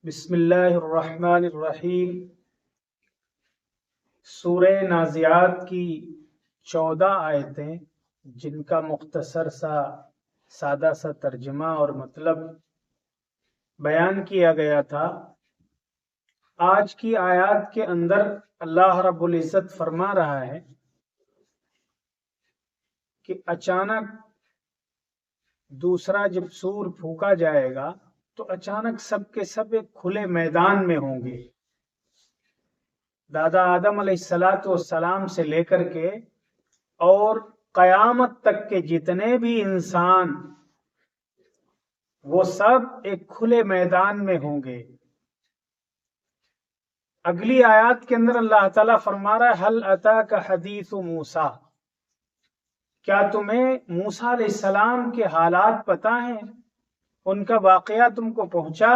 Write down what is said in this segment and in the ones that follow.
بسم اللہ الرحمن الرحیم۔ سورہ نازعات کی 14 آیتیں جن کا مختصر سادہ سا ترجمہ اور مطلب بیان کیا گیا تھا۔ آج کی آیات کے اندر اللہ رب العزت فرما رہا ہے کہ اچانک دوسرا جب سور پھونکا جائے گا تو اچانک سب کے سب ایک کھلے میدان میں ہوں گے۔ دادا آدم علیہ السلام سے لے کر کے اور قیامت تک کے جتنے بھی انسان وہ سب ایک کھلے میدان میں ہوں گے۔ اگلی آیات کے اندر اللہ تعالیٰ فرما رہا ہے حل اتاک حدیث موسیٰ، کیا تمہیں موسیٰ علیہ السلام کے حالات پتہ ہیں، ان کا واقعہ تم کو پہنچا؟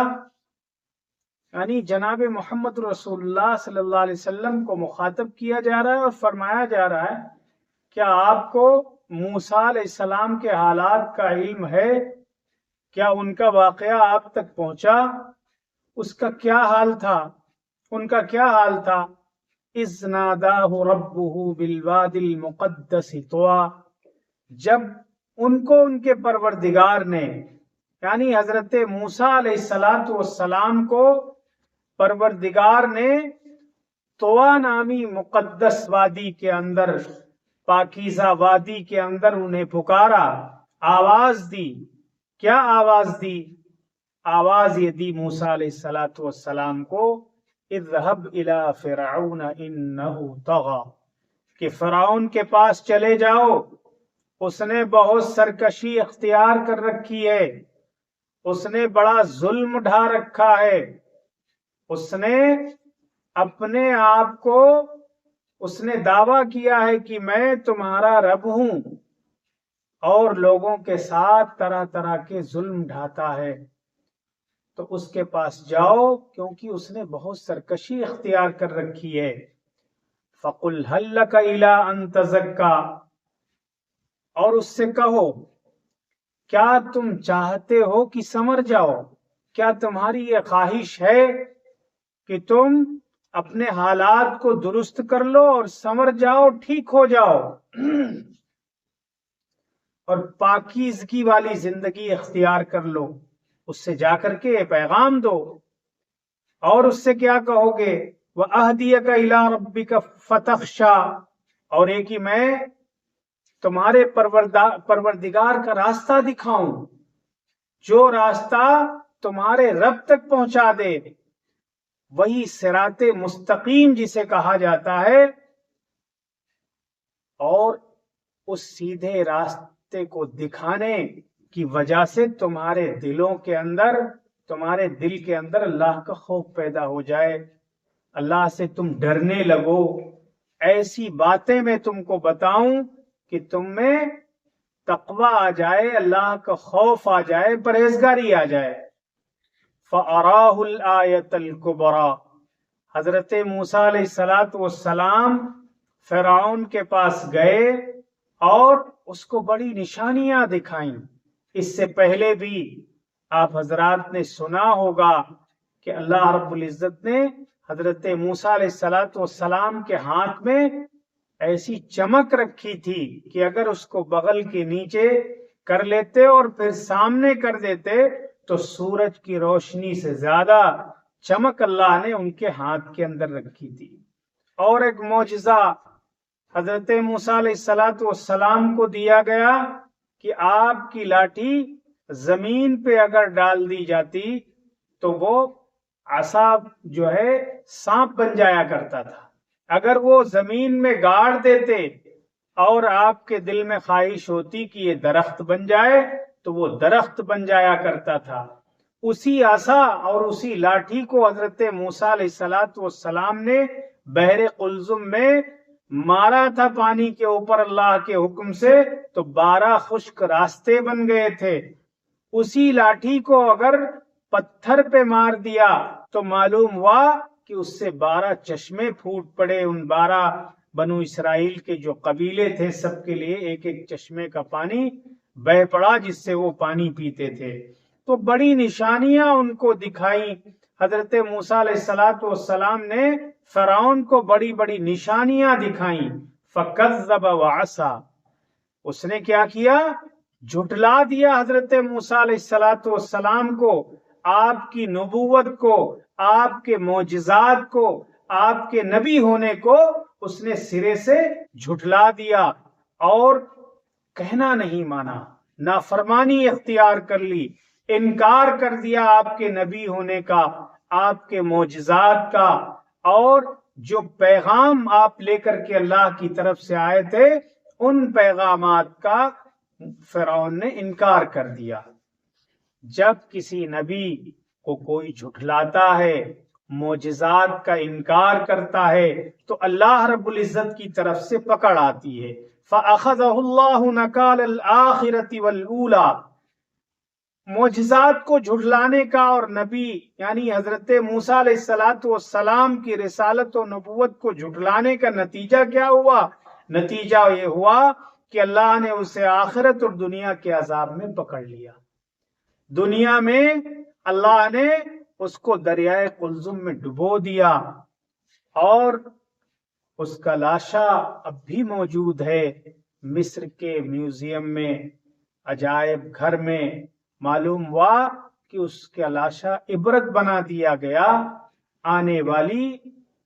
یعنی جناب محمد رسول اللہ صلی اللہ علیہ وسلم کو مخاطب کیا جا رہا ہے اور فرمایا جا رہا ہے کیا آپ کو موسیٰ علیہ السلام کے حالات کا علم ہے؟ کیا ان کا واقعہ آپ تک پہنچا؟ اس کا کیا حال تھا؟ ان کا کیا حال تھا؟ اذ ناداہ ربہ بالوادی المقدس طویٰ، جب ان کو ان کے پروردگار نے یعنی حضرت موسیٰ علیہ السلام کو پروردگار نے طویٰ نامی مقدس وادی کے اندر، پاکیزہ وادی کے اندر انہیں پکارا، آواز دی۔ کیا آواز دی؟ آواز یہ دی موسیٰ علیہ السلام کو اذهب الى فرعون انه طغى، کہ فرعون کے پاس چلے جاؤ، اس نے بہت سرکشی اختیار کر رکھی ہے، اس نے بڑا ظلم ڈھا رکھا ہے، اس نے اپنے آپ کو اس نے دعویٰ کیا ہے کہ میں تمہارا رب ہوں، اور لوگوں کے ساتھ طرح طرح کے ظلم ڈھاتا ہے۔ تو اس کے پاس جاؤ کیونکہ اس نے بہت سرکشی اختیار کر رکھی ہے۔ فَقُلْ هَلْ لَكَ إِلَىٰ أَن تَزَكَّىٰ، اور اس سے کہو کیا تم چاہتے ہو کہ سنور جاؤ؟ کیا تمہاری یہ خواہش ہے کہ تم اپنے حالات کو درست کر لو اور سنور جاؤ، ٹھیک ہو جاؤ اور پاکیزگی والی زندگی اختیار کر لو؟ اس سے جا کر کے پیغام دو، اور اس سے کیا کہو گے؟ وَأَهْدِيَكَ إِلَىٰ رَبِّكَ فَتَخْشَىٰ، اور ایک ہی میں تمہارے پروردگار کا راستہ دکھاؤں، جو راستہ تمہارے رب تک پہنچا دے، وہی صراط مستقیم جسے کہا جاتا ہے، اور اس سیدھے راستے کو دکھانے کی وجہ سے تمہارے دلوں کے اندر، تمہارے دل کے اندر اللہ کا خوف پیدا ہو جائے، اللہ سے تم ڈرنے لگو۔ ایسی باتیں میں تم کو بتاؤں کہ تم میں تقوی آ جائے، اللہ کا خوف آ جائے، پرہیزگاری آ جائے۔ فَأَرَاهُ الْآيَةَ الْكُبْرَىٰ، حضرت موسیٰ علیہ السلام فرعون کے پاس گئے اور اس کو بڑی نشانیاں دکھائیں۔ اس سے پہلے بھی آپ حضرات نے سنا ہوگا کہ اللہ رب العزت نے حضرت موسیٰ علیہ السلام کے ہاتھ میں ایسی چمک رکھی تھی کہ اگر اس کو بغل کے نیچے کر لیتے اور پھر سامنے کر دیتے تو سورج کی روشنی سے زیادہ چمک اللہ نے ان کے ہاتھ کے اندر رکھی تھی۔ اور ایک معجزہ حضرت موسیٰ علیہ السلام کو دیا گیا کہ آپ کی لاٹھی زمین پہ اگر ڈال دی جاتی تو وہ عصا جو ہے سانپ بن جایا کرتا تھا، اگر وہ زمین میں گاڑ دیتے اور آپ کے دل میں خواہش ہوتی کہ یہ درخت بن جائے تو وہ درخت بن جایا کرتا تھا۔ اسی عصا اور اسی لاٹھی کو حضرت موسیٰ علیہ السلام نے بحر قلزم میں مارا تھا پانی کے اوپر اللہ کے حکم سے، تو 12 خشک راستے بن گئے تھے۔ اسی لاٹھی کو اگر پتھر پہ مار دیا تو معلوم ہوا کہ اس سے 12 چشمے پھوٹ پڑے، ان 12 بنو اسرائیل کے جو قبیلے تھے سب کے لیے ایک ایک چشمے کا پانی بہہ پڑا جس سے وہ پانی پیتے تھے۔ تو بڑی نشانیاں ان کو دکھائیں حضرت موسیٰ علیہ السلام نے فرعون کو بڑی بڑی نشانیاں دکھائیں، فکذب وعصا، اس نے کیا کیا؟ جھٹلا دیا حضرت موسیٰ علیہ السلام کو، آپ کی نبوت کو، آپ کے معجزات کو، آپ کے نبی ہونے کو اس نے سرے سے جھٹلا دیا اور کہنا نہیں مانا، نافرمانی اختیار کر لی، انکار کر دیا آپ کے نبی ہونے کا، آپ کے معجزات کا، اور جو پیغام آپ لے کر کے اللہ کی طرف سے آئے تھے ان پیغامات کا فرعون نے انکار کر دیا۔ جب کسی نبی کو کوئی جھٹلاتا ہے، معجزات کا انکار کرتا ہے، تو اللہ رب العزت کی طرف سے پکڑ آتی ہے۔ فَأَخَذَهُ اللَّهُ نَكَالَ الْآخِرَةِ وَالْأُولَى، معجزات کو جھٹلانے کا اور نبی یعنی حضرت موسیٰ علیہ السلام کی رسالت و نبوت کو جھٹلانے کا نتیجہ کیا ہوا؟ نتیجہ یہ ہوا کہ اللہ نے اسے آخرت اور دنیا کے عذاب میں پکڑ لیا۔ دنیا میں اللہ نے اس کو دریائے قلزم میں ڈبو دیا، اور اس کا لاشا اب بھی موجود ہے مصر کے میوزیم میں، عجائب گھر میں۔ معلوم ہوا کہ اس کا لاشا عبرت بنا دیا گیا، آنے والی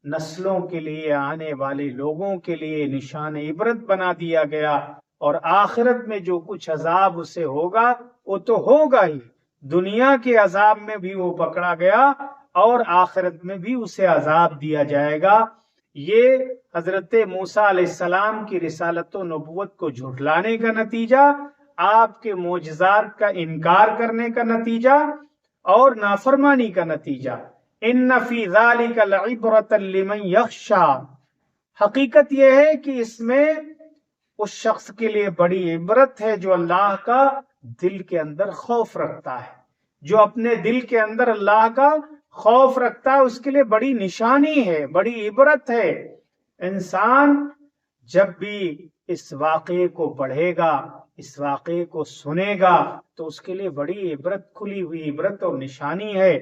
نسلوں کے لیے، آنے والے لوگوں کے لیے نشان عبرت بنا دیا گیا، اور آخرت میں جو کچھ عذاب اسے ہوگا وہ تو ہوگا ہی، دنیا کے عذاب میں بھی وہ پکڑا گیا اور آخرت میں بھی اسے عذاب دیا جائے گا۔ یہ حضرت موسیٰ علیہ السلام کی رسالت و نبوت کو جھٹلانے کا نتیجہ، آپ کے معجزات کا انکار کرنے کا نتیجہ اور نافرمانی کا نتیجہ۔ ان فی ذلک لعبرۃ لمن یخشی، حقیقت یہ ہے کہ اس میں اس شخص کے لیے بڑی عبرت ہے جو اللہ کا دل کے اندر خوف رکھتا ہے، جو اپنے دل کے اندر اللہ کا خوف رکھتا ہے، اس کے لیے بڑی نشانی ہے، بڑی عبرت ہے۔ انسان جب بھی اس واقعے کو پڑھے گا، اس واقعے کو سنے گا، تو اس کے لیے بڑی عبرت، کھلی ہوئی عبرت اور نشانی ہے۔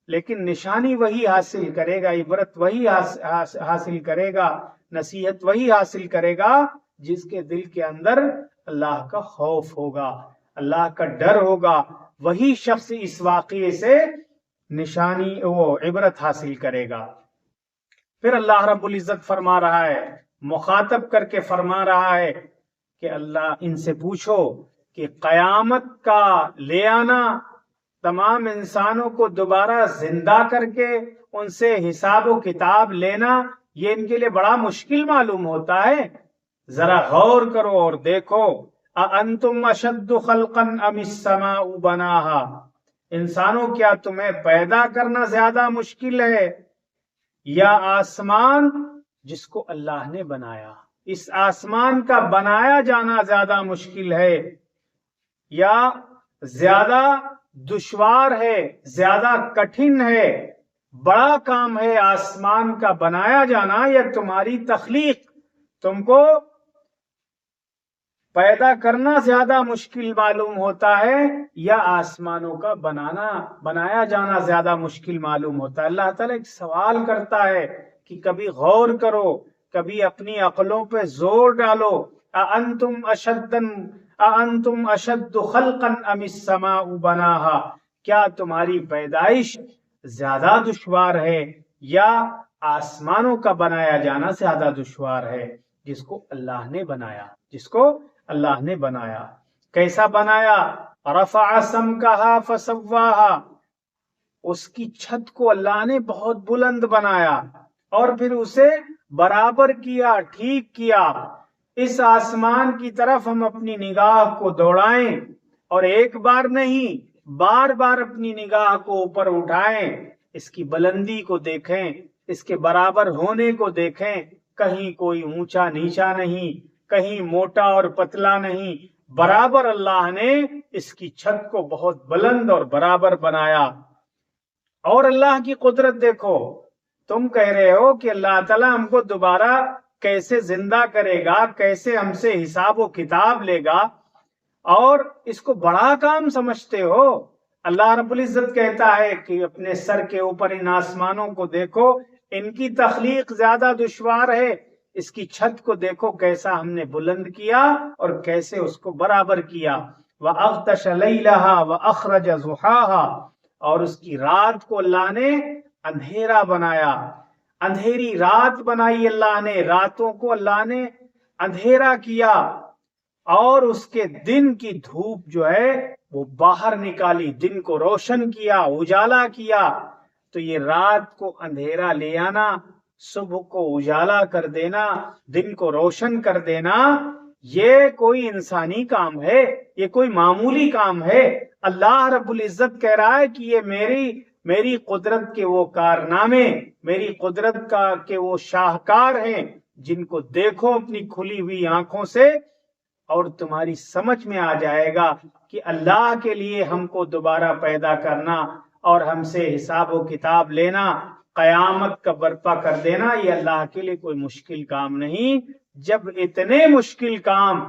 لیکن نشانی وہی حاصل کرے گا، عبرت وہی حاصل کرے گا، نصیحت وہی حاصل کرے گا جس کے دل کے اندر اللہ کا خوف ہوگا، اللہ کا ڈر ہوگا، وہی شخص اس واقعے سے نشانی وہ عبرت حاصل کرے گا۔ پھر اللہ رب العزت فرما رہا ہے، مخاطب کر کے فرما رہا ہے کہ اللہ ان سے پوچھو کہ قیامت کا لے آنا، تمام انسانوں کو دوبارہ زندہ کر کے ان سے حساب و کتاب لینا، یہ ان کے لیے بڑا مشکل معلوم ہوتا ہے۔ ذرا غور کرو اور دیکھو، اَأَنتُمْ أَشَدُّ خَلْقًا أَمِ السَّمَاءُ بَنَاهَا، انسانوں کیا تمہیں پیدا کرنا زیادہ مشکل ہے یا آسمان جس کو اللہ نے بنایا؟ اس آسمان کا بنایا جانا زیادہ مشکل ہے یا زیادہ دشوار ہے، زیادہ کٹھن ہے؟ بڑا کام ہے آسمان کا بنایا جانا یا تمہاری تخلیق؟ تم کو پیدا کرنا زیادہ مشکل معلوم ہوتا ہے یا آسمانوں کا بنایا جانا زیادہ مشکل معلوم ہوتا ہے؟ اللہ تعالیٰ ایک سوال کرتا ہے کہ کبھی غور کرو، کبھی اپنی عقلوں پہ زور ڈالو۔ اَأَنتُمْ أَشَدُّ خَلْقًا أَمِ السَّمَاءُ بَنَاهَا، کیا تمہاری پیدائش زیادہ دشوار ہے یا آسمانوں کا بنایا جانا زیادہ دشوار ہے؟ جس کو اللہ نے بنایا، جس کو اللہ نے بنایا۔ کیسا بنایا؟ رفع سمکها فسواها، اس کی چھت کو اللہ نے بہت بلند بنایا اور پھر اسے برابر کیا، ٹھیک کیا۔ اس آسمان کی طرف ہم اپنی نگاہ کو دوڑائیں اور ایک بار نہیں، بار بار اپنی نگاہ کو اوپر اٹھائیں، اس کی بلندی کو دیکھیں، اس کے برابر ہونے کو دیکھیں، کہیں کوئی اونچا نیچا نہیں، کہیں موٹا اور پتلا نہیں، برابر اللہ نے اس کی چھت کو بہت بلند اور برابر بنایا۔ اور اللہ کی قدرت دیکھو، تم کہہ رہے ہو کہ اللہ تعالیٰ ہم کو دوبارہ کیسے زندہ کرے گا، کیسے ہم سے حساب و کتاب لے گا، اور اس کو بڑا کام سمجھتے ہو۔ اللہ رب العزت کہتا ہے کہ اپنے سر کے اوپر ان آسمانوں کو دیکھو، ان کی تخلیق زیادہ دشوار ہے، اس کی چھت کو دیکھو کیسا ہم نے بلند کیا اور کیسے اس کو برابر کیا۔ وَأَغْطَشَ لَيْلَهَا وَأَخْرَجَ ضُحَاهَا، اور اس کی رات کو اللہ نے اندھیرا بنایا، اندھیری رات بنائی اللہ نے، راتوں کو اللہ نے اندھیرا کیا، اور اس کے دن کی دھوپ جو ہے وہ باہر نکالی، دن کو روشن کیا، اجالا کیا۔ تو یہ رات کو اندھیرا لے آنا، صبح کو اجالا کر دینا، دن کو روشن کر دینا، یہ کوئی انسانی کام ہے؟ یہ کوئی معمولی کام ہے؟ اللہ رب العزت کہہ رہا ہے کہ یہ میری قدرت کے وہ کارنامے، میری قدرت کے وہ شاہکار ہیں جن کو دیکھو اپنی کھلی ہوئی آنکھوں سے، اور تمہاری سمجھ میں آ جائے گا کہ اللہ کے لیے ہم کو دوبارہ پیدا کرنا اور ہم سے حساب و کتاب لینا، قیامت کا برپا کر دینا، یہ اللہ کے لیے کوئی مشکل کام نہیں۔ جب اتنے مشکل کام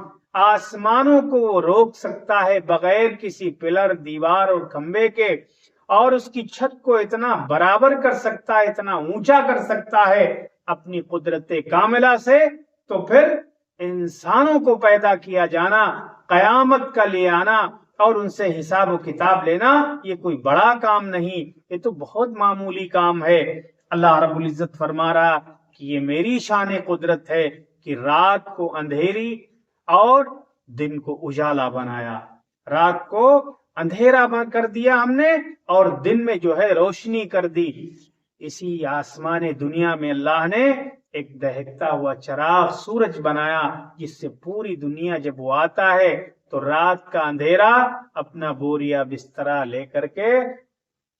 آسمانوں کو وہ روک سکتا ہے بغیر کسی پلر، دیوار اور کھمبے کے، اور اس کی چھت کو اتنا برابر کر سکتا ہے، اتنا اونچا کر سکتا ہے اپنی قدرت کاملہ سے، تو پھر انسانوں کو پیدا کیا جانا، قیامت کا لے آنا اور ان سے حساب و کتاب لینا، یہ کوئی بڑا کام نہیں، یہ تو بہت معمولی کام ہے۔ اللہ رب العزت فرما رہا کہ یہ میری شان قدرت ہے کہ رات کو اندھیری اور دن کو اجالا بنایا، رات کو اندھیرا کر دیا ہم نے اور دن میں جو ہے روشنی کر دی۔ اسی آسمان دنیا میں اللہ نے ایک دہکتا ہوا چراغ سورج بنایا، جس سے پوری دنیا جب وہ آتا ہے تو رات کا اندھیرا اپنا بوریا بسترا لے کر کے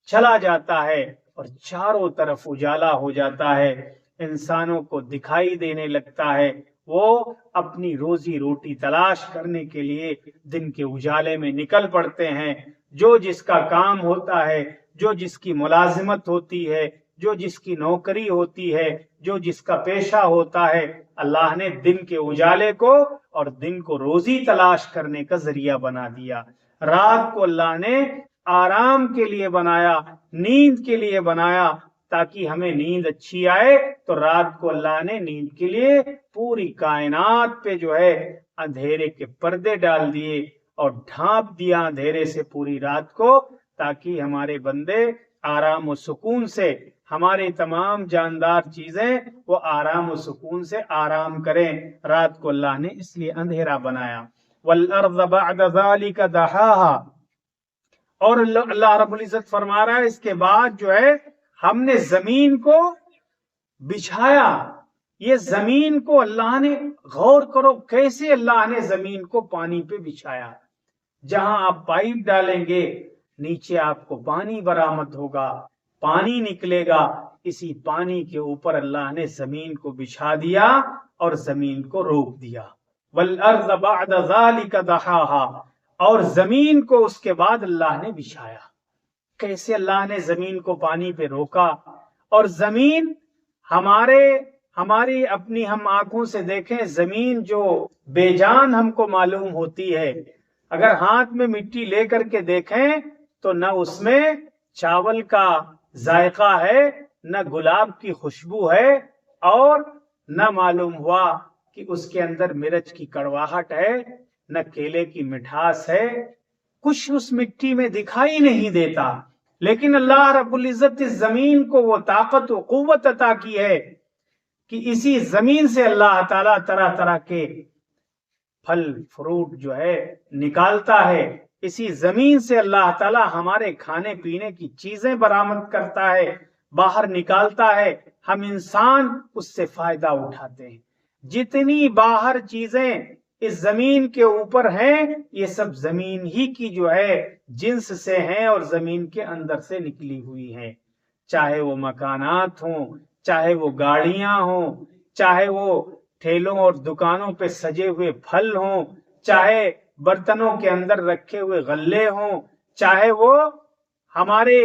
چلا جاتا ہے اور چاروں طرف اجالا ہو جاتا ہے، انسانوں کو دکھائی دینے لگتا ہے، وہ اپنی روزی روٹی تلاش کرنے کے لیے دن کے اجالے میں نکل پڑتے ہیں۔ جو جس کا کام ہوتا ہے، جو جس کی ملازمت ہوتی ہے، جو جس کی نوکری ہوتی ہے، جو جس کا پیشہ ہوتا ہے، اللہ نے دن کے اجالے کو اور دن کو روزی تلاش کرنے کا ذریعہ بنا دیا۔ رات کو اللہ نے آرام کے لیے بنایا، نیند کے لیے بنایا، تاکہ ہمیں نیند اچھی آئے، تو رات کو اللہ نے نیند کے لیے پوری کائنات پہ جو ہے اندھیرے کے پردے ڈال دیے اور ڈھانپ دیا اندھیرے سے پوری رات کو، تاکہ ہمارے بندے آرام و سکون سے، ہماری تمام جاندار چیزیں وہ آرام و سکون سے آرام کریں۔ رات کو اللہ نے اس لیے اندھیرا بنایا۔ وَالْأَرْضَ بَعْدَ ذَلِكَ دَحَاهَا، اور اللہ رب العزت فرما رہا ہے اس کے بعد جو ہے ہم نے زمین کو بچھایا۔ یہ زمین کو اللہ نے، غور کرو کیسے اللہ نے زمین کو پانی پہ بچھایا۔ جہاں آپ پائپ ڈالیں گے نیچے آپ کو پانی برآمد ہوگا، پانی نکلے گا، اسی پانی کے اوپر اللہ نے زمین کو بچھا دیا اور زمین کو روک دیا۔ وَالْأَرْضَ بَعْدَ ذَلِكَ دَحَاهَا، اور زمین کو اس کے بعد اللہ نے بچھایا۔ کیسے اللہ نے زمین کو پانی پہ روکا؟ اور زمین ہماری اپنی ہم آنکھوں سے دیکھیں، زمین جو بے جان ہم کو معلوم ہوتی ہے، اگر ہاتھ میں مٹی لے کر کے دیکھیں تو نہ اس میں چاول کا ذائقہ ہے، نہ گلاب کی خوشبو ہے، اور نہ معلوم ہوا کہ اس کے اندر مرچ کی کڑواہٹ ہے، نہ کیلے کی مٹھاس ہے، کچھ اس مٹی میں دکھائی نہیں دیتا۔ لیکن اللہ رب العزت اس زمین کو وہ طاقت و قوت عطا کی ہے کہ اسی زمین سے اللہ تعالیٰ طرح طرح کے پھل فروٹ جو ہے نکالتا ہے، اسی زمین سے اللہ تعالیٰ ہمارے کھانے پینے کی چیزیں برآمد کرتا ہے، باہر نکالتا ہے، ہم انسان اس سے فائدہ اٹھاتے ہیں۔ جتنی باہر چیزیں اس زمین کے اوپر ہیں، یہ سب زمین ہی کی جو ہے جنس سے ہیں اور زمین کے اندر سے نکلی ہوئی ہیں، چاہے وہ مکانات ہوں، چاہے وہ گاڑیاں ہوں، چاہے وہ ٹھیلوں اور دکانوں پہ سجے ہوئے پھل ہوں، چاہے برتنوں کے اندر رکھے ہوئے غلے ہوں، چاہے وہ ہمارے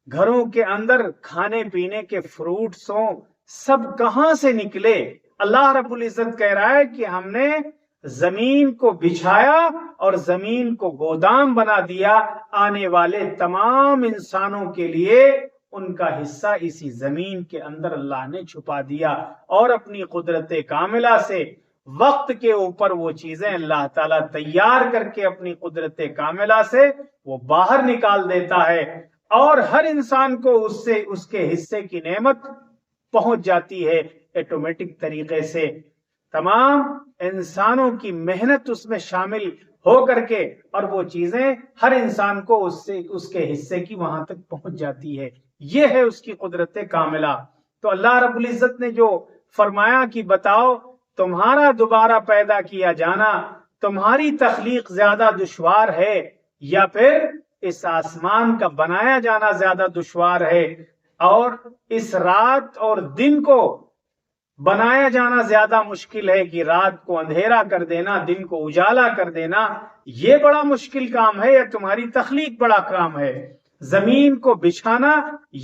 گھروں کے اندر کھانے پینے کے فروٹس ہوں، سب کہاں سے نکلے؟ اللہ رب العزت کہہ رہا ہے کہ ہم نے زمین کو بچھایا اور زمین کو گودام بنا دیا، آنے والے تمام انسانوں کے لیے ان کا حصہ اسی زمین کے اندر اللہ نے چھپا دیا، اور اپنی قدرت کاملہ سے وقت کے اوپر وہ چیزیں اللہ تعالیٰ تیار کر کے اپنی قدرت کاملہ سے وہ باہر نکال دیتا ہے، اور ہر انسان کو اس سے اس کے حصے کی نعمت پہنچ جاتی ہے ایٹومیٹک طریقے سے۔ تمام انسانوں کی محنت اس میں شامل ہو کر کے، اور وہ چیزیں ہر انسان کو اس کے حصے کی وہاں تک پہنچ جاتی ہے۔ یہ ہے اس کی قدرت کاملہ۔ تو اللہ رب العزت نے جو فرمایا کہ بتاؤ تمہارا دوبارہ پیدا کیا جانا، تمہاری تخلیق زیادہ دشوار ہے یا پھر اس آسمان کا بنایا جانا زیادہ دشوار ہے، اور اس رات اور دن کو بنایا جانا زیادہ مشکل ہے کہ رات کو اندھیرا کر دینا، دن کو اجالا کر دینا، یہ بڑا مشکل کام ہے یا تمہاری تخلیق بڑا کام ہے؟ زمین کو بچھانا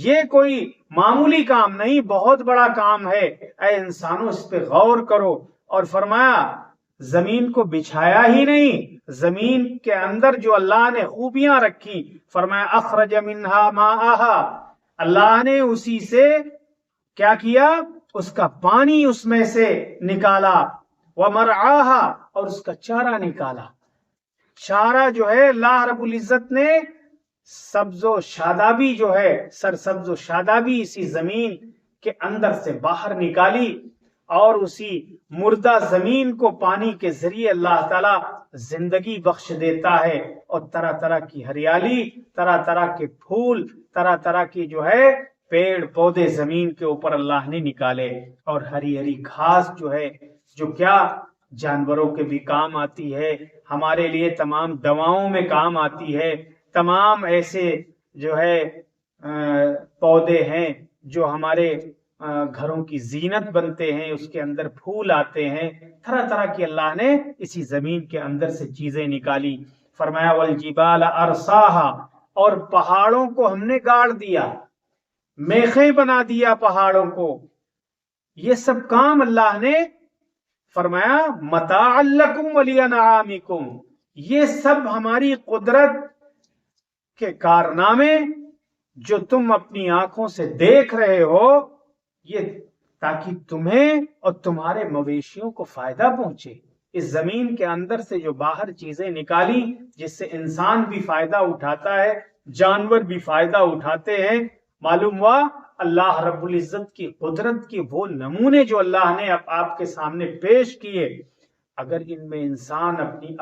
یہ کوئی معمولی کام نہیں، بہت بڑا کام ہے، اے انسانوں اس پہ غور کرو۔ اور فرمایا زمین کو بچھایا ہی نہیں، زمین کے اندر جو اللہ نے خوبیاں رکھی، فرمایا اخرج منہا ماءہا، اللہ نے اسی سے کیا کیا؟ اس کا پانی اس میں سے نکالا، ومرعاہا، اور اس کا چارہ نکالا۔ چارہ جو ہے اللہ رب العزت نے سبز و شادابی جو ہے، سرسبز و شادابی اسی زمین کے اندر سے باہر نکالی، اور اسی مردہ زمین کو پانی کے ذریعے اللہ تعالی زندگی بخش دیتا ہے، اور طرح طرح کی ہریالی، طرح طرح کے پھول، طرح طرح کی جو ہے پیڑ پودے زمین کے اوپر اللہ نے نکالے، اور ہری ہری گھاس جو ہے، جو کیا جانوروں کے بھی کام آتی ہے، ہمارے لیے تمام دواؤں میں کام آتی ہے، تمام ایسے جو ہے پودے ہیں جو ہمارے گھروں کی زینت بنتے ہیں، اس کے اندر پھول آتے ہیں، طرح طرح کی اللہ نے اسی زمین کے اندر سے چیزیں نکالی۔ فرمایا والجبال ارساہا، اور پہاڑوں کو ہم نے گاڑ دیا، میخیں بنا دیا پہاڑوں کو۔ یہ سب کام اللہ نے فرمایا متاعا لکم ولانعامکم، یہ سب ہماری قدرت کے کارنامے جو تم اپنی آنکھوں سے دیکھ رہے ہو، یہ تاکہ تمہیں اور تمہارے مویشیوں کو فائدہ پہنچے۔ اس زمین کے اندر سے جو باہر چیزیں نکالی، جس سے انسان بھی فائدہ اٹھاتا ہے، جانور بھی فائدہ اٹھاتے ہیں، معلوم ہوا اللہ رب العزت کی قدرت کے وہ نمونے جو اللہ نے آپ کے سامنے پیش کیے، اگر ان میں انسان اپنی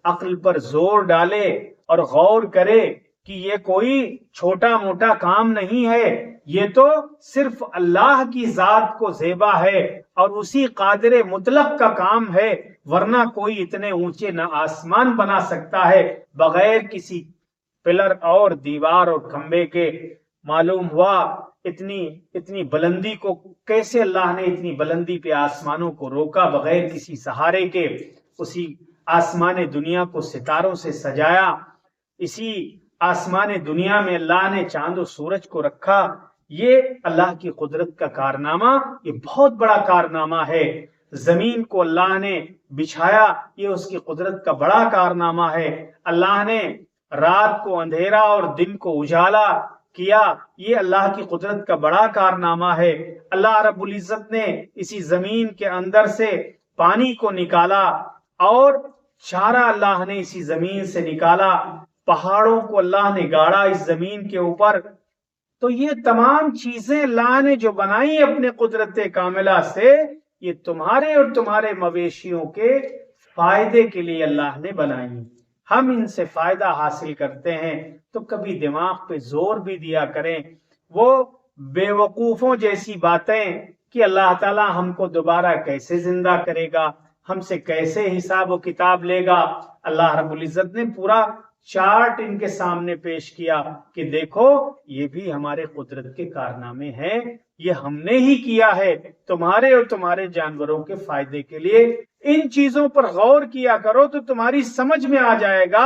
عقل پر زور ڈالے اور غور کرے کہ یہ کوئی چھوٹا موٹا کام نہیں ہے، یہ تو صرف اللہ کی ذات کو زیبا ہے اور اسی قادر مطلق کا کام ہے، ورنہ کوئی اتنے اونچے نہ آسمان بنا سکتا ہے بغیر کسی پلر اور دیوار اور کھمبے کے۔ معلوم ہوا اتنی بلندی کو کیسے اللہ نے اتنی بلندی پہ آسمانوں کو روکا بغیر کسی سہارے کے، اسی آسمان دنیا کو ستاروں سے سجایا، اسی آسمان دنیا میں اللہ نے چاند و سورج کو رکھا۔ یہ اللہ کی قدرت کا کارنامہ، یہ بہت بڑا کارنامہ ہے۔ زمین کو اللہ نے بچھایا، یہ اس کی قدرت کا بڑا کارنامہ ہے۔ اللہ نے رات کو اندھیرا اور دن کو اجالا کیا، یہ اللہ کی قدرت کا بڑا کارنامہ ہے۔ اللہ رب العزت نے اسی زمین کے اندر سے پانی کو نکالا، اور چارہ اللہ نے اسی زمین سے نکالا، پہاڑوں کو اللہ نے گاڑا اس زمین کے اوپر۔ تو یہ تمام چیزیں اللہ نے جو بنائی اپنے قدرت کاملہ سے، یہ تمہارے اور تمہارے مویشیوں کے فائدے کے لیے اللہ نے بنائی۔ ہم ان سے فائدہ حاصل کرتے ہیں تو کبھی دماغ پہ زور بھی دیا کریں۔ وہ بے وقوفوں جیسی باتیں کہ اللہ تعالیٰ ہم کو دوبارہ کیسے زندہ کرے گا، ہم سے کیسے حساب و کتاب لے گا، اللہ رب العزت نے پورا چارٹ ان کے سامنے پیش کیا کہ دیکھو یہ بھی ہمارے قدرت کے کارنامے ہیں، یہ ہم نے ہی کیا ہے تمہارے اور تمہارے جانوروں کے فائدے کے لیے۔ ان چیزوں پر غور کیا کرو تو تمہاری سمجھ میں آ جائے گا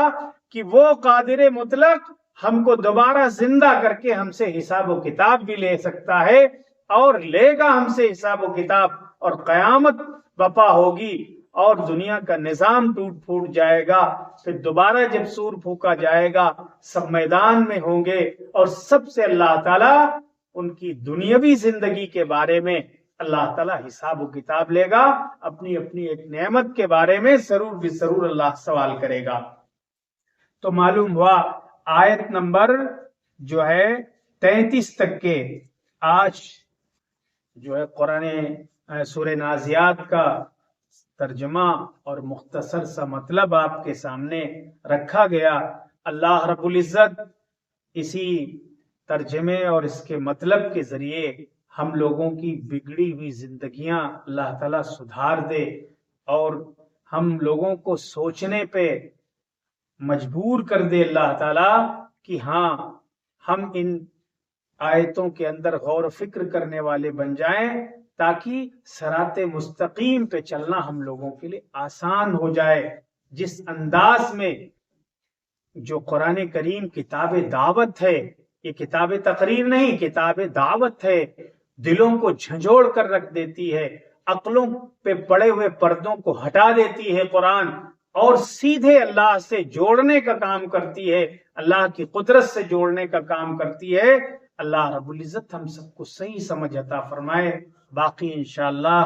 کہ وہ قادر مطلق ہم کو دوبارہ زندہ کر کے ہم سے حساب و کتاب بھی لے سکتا ہے، اور لے گا ہم سے حساب و کتاب، اور قیامت بپا ہوگی اور دنیا کا نظام ٹوٹ پھوٹ جائے گا. پھر دوبارہ جب سور پھونکا جائے گا سب میدان میں ہوں گے اور سب سے اللہ تعالیٰ ان کی دنیاوی زندگی کے بارے میں اللہ تعالیٰ حساب و کتاب لے گا. اپنی اپنی ایک نعمت کے بارے میں ضرور بھی ضرور اللہ سوال کرے گا. تو معلوم ہوا آیت نمبر جو ہے 33 تک کے آج جو ہے قرآن سورہ نازیات کا ترجمہ اور مختصر سا مطلب آپ کے سامنے رکھا گیا. اللہ رب العزت اسی ترجمے اور اس کے مطلب کے ذریعے ہم لوگوں کی بگڑی ہوئی زندگیاں اللہ تعالیٰ سدھار دے اور ہم لوگوں کو سوچنے پہ مجبور کر دے اللہ تعالیٰ کہ ہاں ہم ان آیتوں کے اندر غور و فکر کرنے والے بن جائیں تاکہ صراط مستقیم پہ چلنا ہم لوگوں کے لیے آسان ہو جائے. جس انداز میں جو قرآن کریم کتاب دعوت ہے، یہ کتاب تقریر نہیں، کتاب دعوت ہے، دلوں کو جھنجھوڑ کر رکھ دیتی ہے، عقلوں پہ پڑے ہوئے پردوں کو ہٹا دیتی ہے قرآن اور سیدھے اللہ سے جوڑنے کا کام کرتی ہے، اللہ کی قدرت سے جوڑنے کا کام کرتی ہے. اللہ رب العزت ہم سب کو صحیح سمجھ عطا فرمائے. باقی انشاءاللہ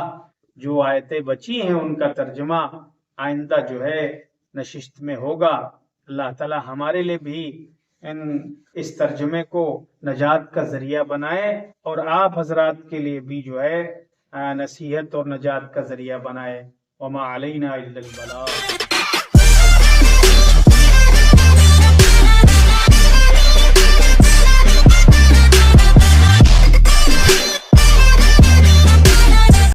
جو آیتیں بچی ہیں ان کا ترجمہ آئندہ جو ہے نشست میں ہوگا. اللہ تعالی ہمارے لیے بھی اس ترجمے کو نجات کا ذریعہ بنائے اور آپ حضرات کے لیے بھی جو ہے نصیحت اور نجات کا ذریعہ بنائے. وما علینا الا البلاغ.